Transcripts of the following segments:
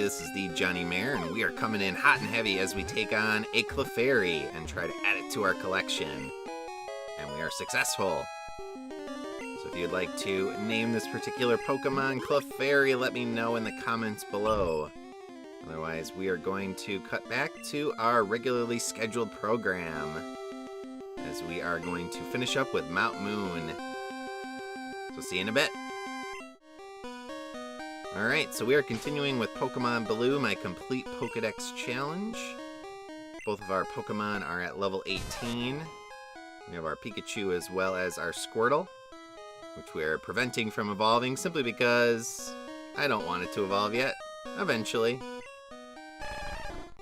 this is the Jonnymar, and we are coming in hot and heavy as we take on a Clefairy and try to add it to our collection. And we are successful. So if you'd like to name this particular Pokemon Clefairy, let me know in the comments below. Otherwise, we are going to cut back to our regularly scheduled program, as we are going to finish up with Mount Moon. So see you in a bit. Alright, so we are continuing with Pokemon Blue, my complete Pokedex challenge. Both of our Pokemon are at level 18. We have our Pikachu as well as our Squirtle, which we are preventing from evolving simply because I don't want it to evolve yet, eventually.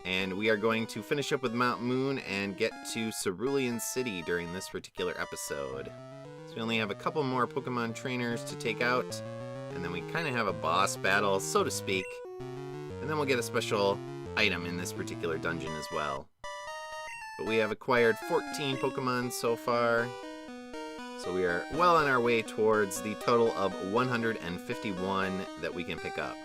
And we are going to finish up with Mount Moon and get to Cerulean City during this particular episode. So we only have a couple more Pokemon trainers to take out, and then we kind of have a boss battle, so to speak. And then we'll get a special item in this particular dungeon as well. But we have acquired 14 Pokemon so far, so we are well on our way towards the total of 151 that we can pick up.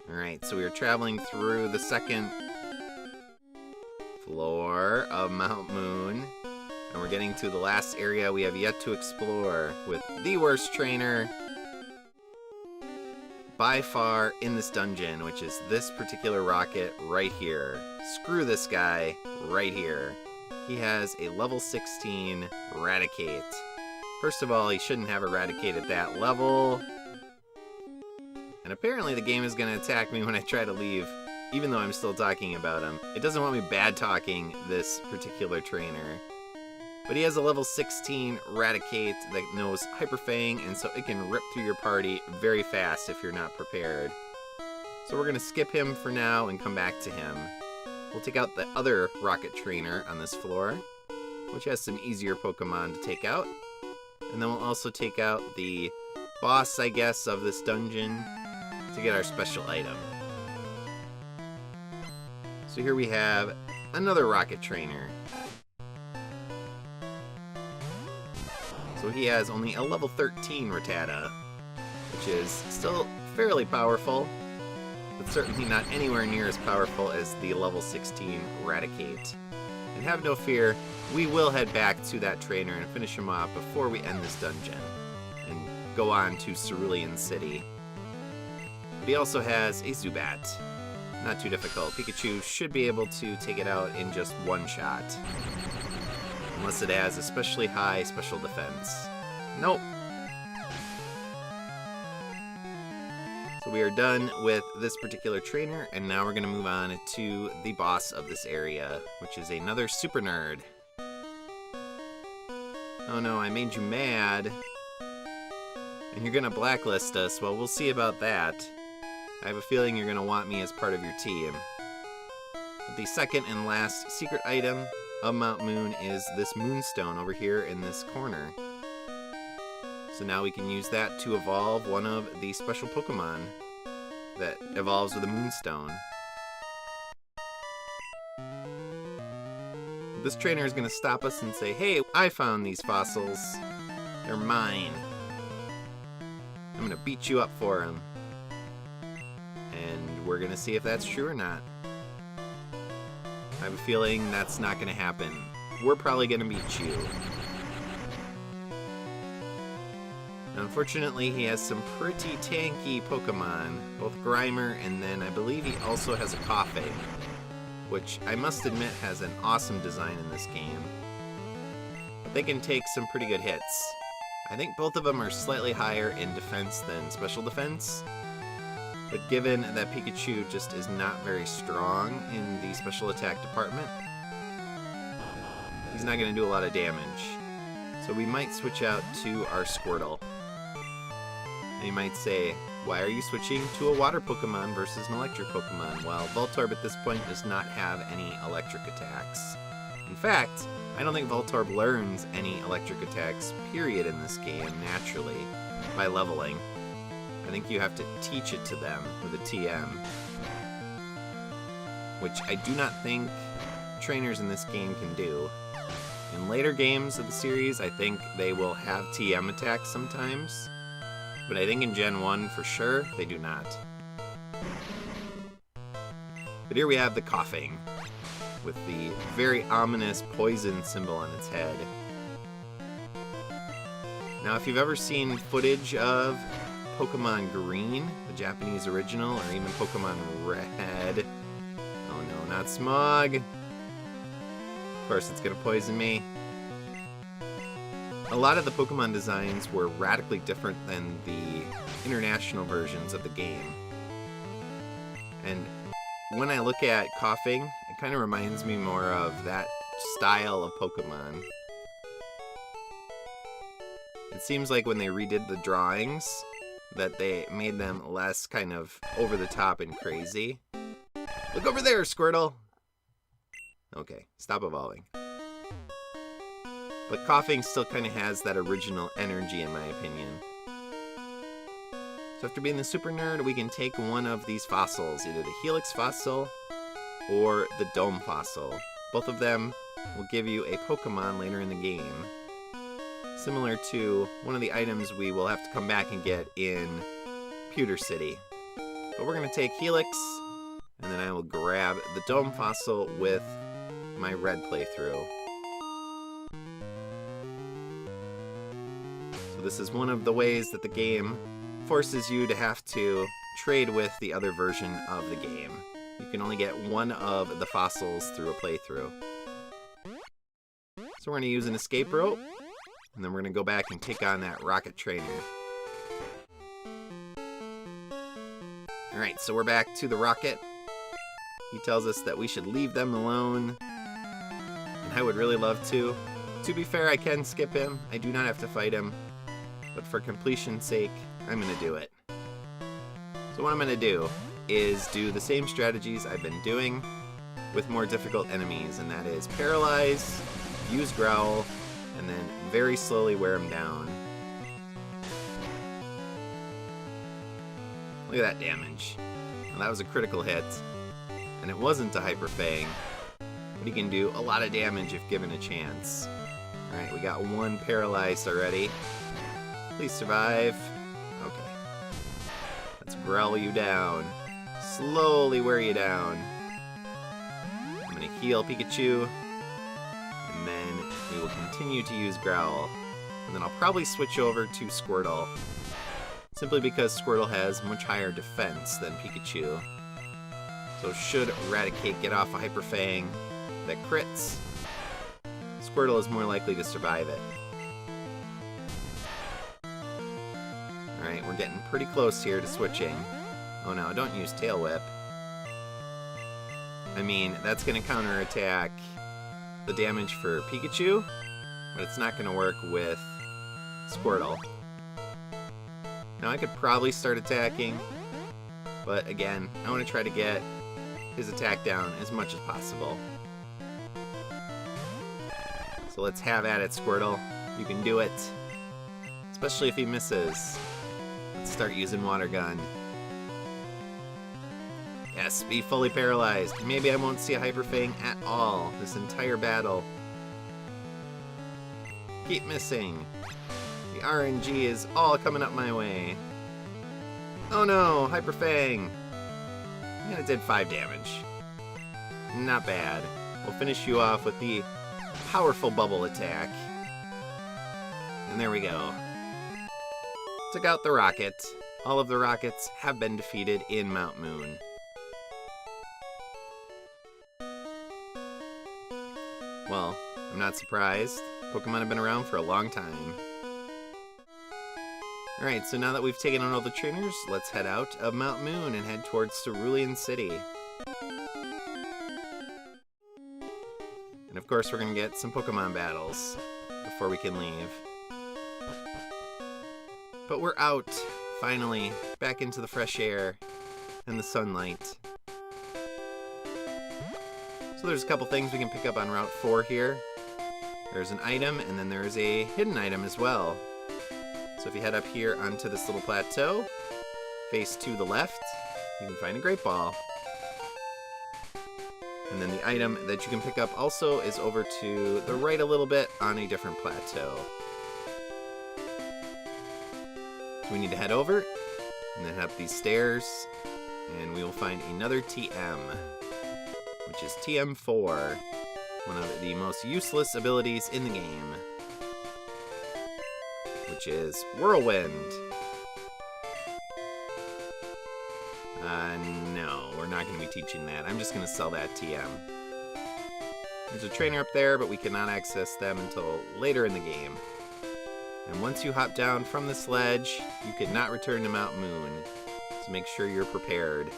Alright, so we are traveling through the second floor of Mount Moon, and we're getting to the last area we have yet to explore with the worst trainer by far in this dungeon, which is this particular rocket right here. Screw this guy right here. He has a level 16 Raticate. First of all, he shouldn't have Eradicate at that level. And apparently the game is going to attack me when I try to leave, even though I'm still talking about him. It doesn't want me bad-talking this particular trainer. But he has a level 16 Raticate that knows Hyper Fang, and so it can rip through your party very fast if you're not prepared. So we're going to skip him for now and come back to him. We'll take out the other rocket trainer on this floor, which has some easier Pokemon to take out. And then we'll also take out the boss, I guess, of this dungeon to get our special item. So here we have another rocket trainer. So he has only a level 13 Rattata, which is still fairly powerful, but certainly not anywhere near as powerful as the level 16 Raticate. And have no fear, we will head back to that trainer and finish him off before we end this dungeon and go on to Cerulean City. But he also has a Zubat. Not too difficult. Pikachu should be able to take it out in just one shot. Unless it has especially high special defense. Nope. So we are done with this particular trainer, and now we're going to move on to the boss of this area, which is another Super Nerd. Oh no, I made you mad. And you're going to blacklist us. Well, we'll see about that. I have a feeling you're going to want me as part of your team. But the second and last secret item of Mount Moon is this Moonstone over here in this corner. So now we can use that to evolve one of the special Pokemon that evolves with a Moonstone. This trainer is going to stop us and say, hey, I found these fossils. They're mine. I'm going to beat you up for them. And we're going to see if that's true or not. I have a feeling that's not going to happen. We're probably going to beat you. Unfortunately, he has some pretty tanky Pokemon, both Grimer, and then I believe he also has a Koffing, which I must admit has an awesome design in this game. But they can take some pretty good hits. I think both of them are slightly higher in defense than special defense. But given that Pikachu just is not very strong in the special attack department, he's not going to do a lot of damage. So we might switch out to our Squirtle. And you might say, why are you switching to a water Pokemon versus an electric Pokemon? Well, Voltorb at this point does not have any electric attacks. In fact, I don't think Voltorb learns any electric attacks, period, in this game naturally by leveling. I think you have to teach it to them with a TM, which I do not think trainers in this game can do. In later games of the series, I think they will have TM attacks sometimes, But I think in Gen 1, for sure, they do not. But here we have the coughing, with the very ominous poison symbol on its head. Now, if you've ever seen footage of Pokemon Green, the Japanese original, or even Pokemon Red... Oh no, not Smog! Of course it's gonna poison me. A lot of the Pokemon designs were radically different than the international versions of the game. And when I look at coughing, it kind of reminds me more of that style of Pokemon. It seems like when they redid the drawings, that they made them less kind of over the top and crazy. Look over there, Squirtle! Okay, stop evolving. But coughing still kind of has that original energy, in my opinion. So after being the super nerd, we can take one of these fossils, either the Helix fossil or the Dome fossil. Both of them will give you a Pokemon later in the game, similar to one of the items we will have to come back and get in Pewter City. But we're going to take Helix, and then I will grab the Dome fossil with my red playthrough. So this is one of the ways that the game forces you to have to trade with the other version of the game. You can only get one of the fossils through a playthrough. So we're going to use an escape rope, and then we're going to go back and take on that rocket trainer. Alright, so we're back to the rocket. He tells us that we should leave them alone, and I would really love to. To be fair, I can skip him. I do not have to fight him, but for completion's sake, I'm going to do it. So what I'm going to do is do the same strategies I've been doing with more difficult enemies, and that is paralyze, use growl, and then very slowly wear him down. Look at that damage. Well, that was a critical hit, and it wasn't a Hyper Fang, but he can do a lot of damage if given a chance. Alright, we got one paralyzed already. Please survive. Okay. Let's growl you down. Slowly wear you down. I'm gonna heal Pikachu, and then we will continue to use Growl. And then I'll probably switch over to Squirtle, simply because Squirtle has much higher defense than Pikachu. So should Eradicate get off a Hyper Fang that crits, Squirtle is more likely to survive it. Alright, we're getting pretty close here to switching. Oh no, don't use Tail Whip. I mean, that's going to counterattack the damage for Pikachu, but it's not going to work with Squirtle. Now I could probably start attacking, but again, I want to try to get his attack down as much as possible. So let's have at it, Squirtle. You can do it. Especially if he misses. Let's start using Water Gun. Yes, be fully paralyzed. Maybe I won't see a Hyper Fang at all this entire battle. Keep missing. The RNG is all coming up my way. Oh no, Hyper Fang. And it did 5 damage. Not bad. We'll finish you off with the powerful bubble attack. And there we go. Took out the rocket. All of the rockets have been defeated in Mount Moon. Well, I'm not surprised. Pokemon have been around for a long time. Alright, so now that we've taken on all the trainers, let's head out of Mount Moon and head towards Cerulean City. And of course we're going to get some Pokemon battles before we can leave. But we're out, finally, back into the fresh air and the sunlight. So there's a couple things we can pick up on Route 4 here. There's an item, and then there's a hidden item as well. So if you head up here onto this little plateau, face to the left, you can find a Great Ball. And then the item that you can pick up also is over to the right a little bit on a different plateau. So So we need to head over, and then head up these stairs, and we will find another TM, which is TM4, one of the most useless abilities in the game, which is Whirlwind. No, we're not going to be teaching that. I'm just going to sell that TM. There's a trainer up there, but we cannot access them until later in the game. And once you hop down from the sledge, you cannot return to Mount Moon, so make sure you're prepared.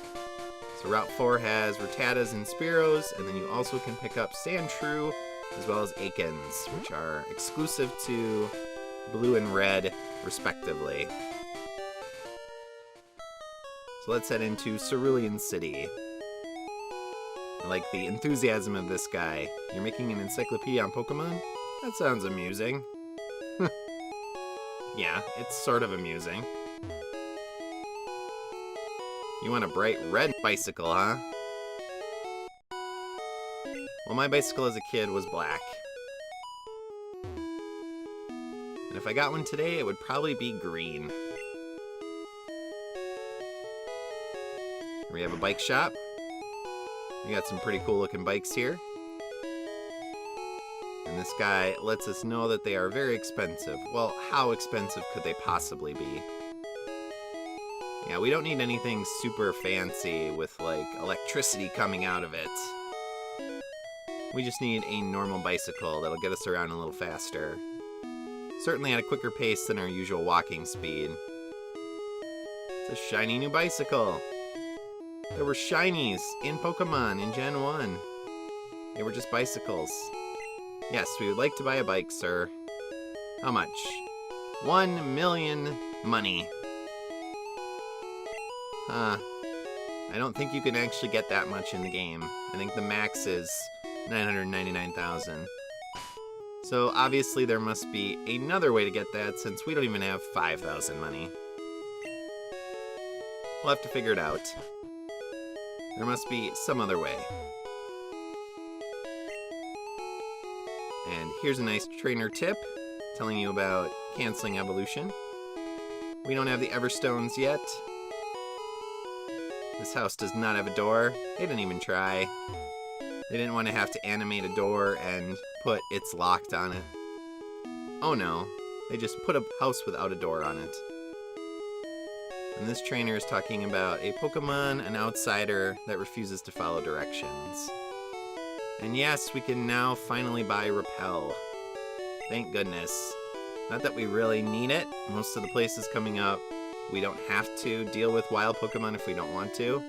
So Route 4 has Rattatas and Spearows, and then you also can pick up Sandshrew, as well as Akins, which are exclusive to Blue and Red, respectively. So let's head into Cerulean City. I like the enthusiasm of this guy. You're making an encyclopedia on Pokemon? That sounds amusing. Yeah, it's sort of amusing. You want a bright red bicycle, huh? Well, my bicycle as a kid was black. And if I got one today, it would probably be green. We have a bike shop. We got some pretty cool looking bikes here. And this guy lets us know that they are very expensive. Well, how expensive could they possibly be? Yeah, we don't need anything super fancy with like electricity coming out of it. We just need a normal bicycle that'll get us around a little faster. Certainly at a quicker pace than our usual walking speed. It's a shiny new bicycle. There were shinies in Pokemon in Gen 1. They were just bicycles. Yes, we would like to buy a bike, sir. How much? 1 million money. Huh. I don't think you can actually get that much in the game. I think the max is 999,000. So obviously there must be another way to get that since we don't even have 5,000 money. We'll have to figure it out. There must be some other way. And here's a nice trainer tip telling you about canceling evolution. We don't have the Everstones yet. This house does not have a door. They didn't even try. They didn't want to have to animate a door and put "it's locked" on it. Oh no, they just put a house without a door on it. And this trainer is talking about a Pokemon, an outsider, that refuses to follow directions. And yes, we can now finally buy Repel. Thank goodness. Not that we really need it. Most of the places coming up, we don't have to deal with wild Pokemon if we don't want to.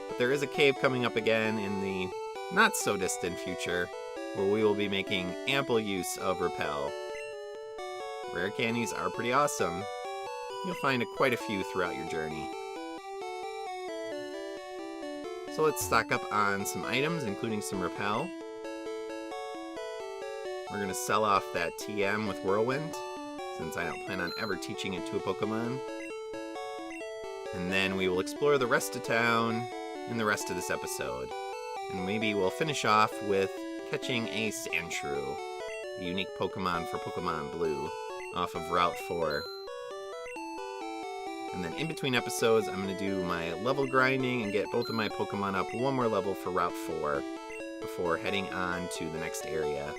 But there is a cave coming up again in the not-so-distant future, where we will be making ample use of Repel. Rare candies are pretty awesome. You'll find quite a few throughout your journey. So let's stock up on some items, including some Repel. We're going to sell off that TM with Whirlwind, since I don't plan on ever teaching it to a Pokemon. And then we will explore the rest of town in the rest of this episode. And maybe we'll finish off with catching a Sandshrew, the unique Pokemon for Pokemon Blue, off of Route 4. And then in between episodes, I'm going to do my level grinding and get both of my Pokemon up one more level for Route 4 before heading on to the next area.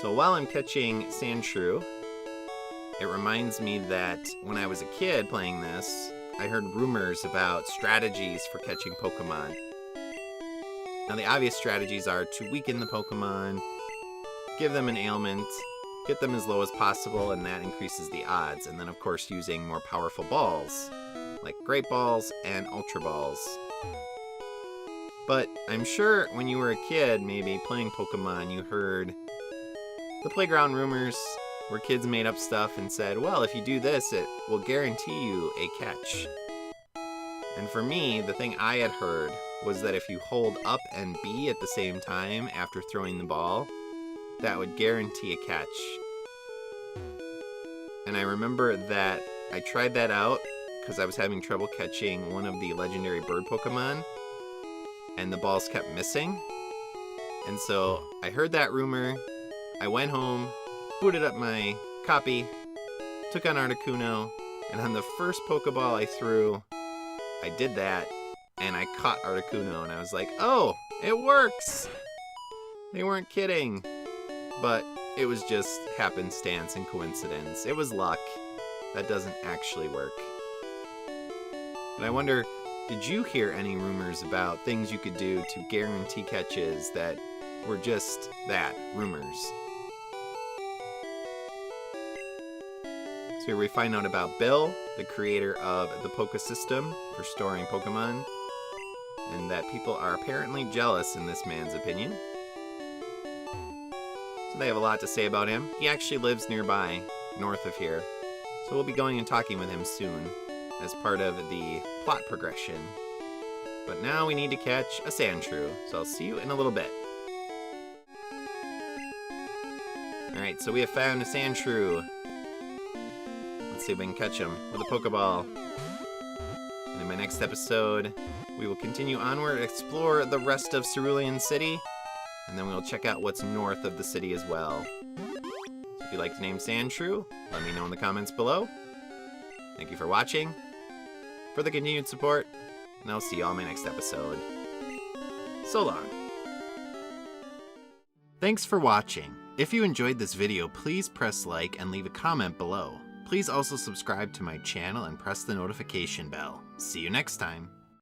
So while I'm catching Sandshrew, it reminds me that when I was a kid playing this, I heard rumors about strategies for catching Pokemon. Now the obvious strategies are to weaken the Pokemon, give them an ailment, get them as low as possible, and that increases the odds. And then of course using more powerful balls, like Great Balls and Ultra Balls. But I'm sure when you were a kid, maybe playing Pokemon, you heard the playground rumors where kids made up stuff and said, well, if you do this, it will guarantee you a catch. And for me, the thing I had heard was that if you hold up and B at the same time after throwing the ball, that would guarantee a catch. And I remember that I tried that out because I was having trouble catching one of the legendary bird Pokemon, and the balls kept missing. And so I heard that rumor, I went home, booted up my copy, took on Articuno, and on the first Pokeball I threw, I did that, and I caught Articuno, and I was like, oh, it works! They weren't kidding. But it was just happenstance and coincidence. It was luck. That doesn't actually work. But I wonder, did you hear any rumors about things you could do to guarantee catches that were just that, rumors? So here we find out about Bill, the creator of the Poke System for storing Pokemon, and that people are apparently jealous in this man's opinion. So they have a lot to say about him. He actually lives nearby, north of here, so we'll be going and talking with him soon as part of the plot progression. But now we need to catch a Sandshrew, so I'll see you in a little bit. Alright, so we have found a Sandshrew. Let's see if we can catch him with a Pokeball. And in my next episode, we will continue onward, explore the rest of Cerulean City, and then we'll check out what's north of the city as well. So if you'd like to name Sandshrew, let me know in the comments below. Thank you for watching, for the continued support, and I'll see you all in my next episode. So long. Thanks for watching. If you enjoyed this video, please press like and leave a comment below. Please also subscribe to my channel and press the notification bell. See you next time.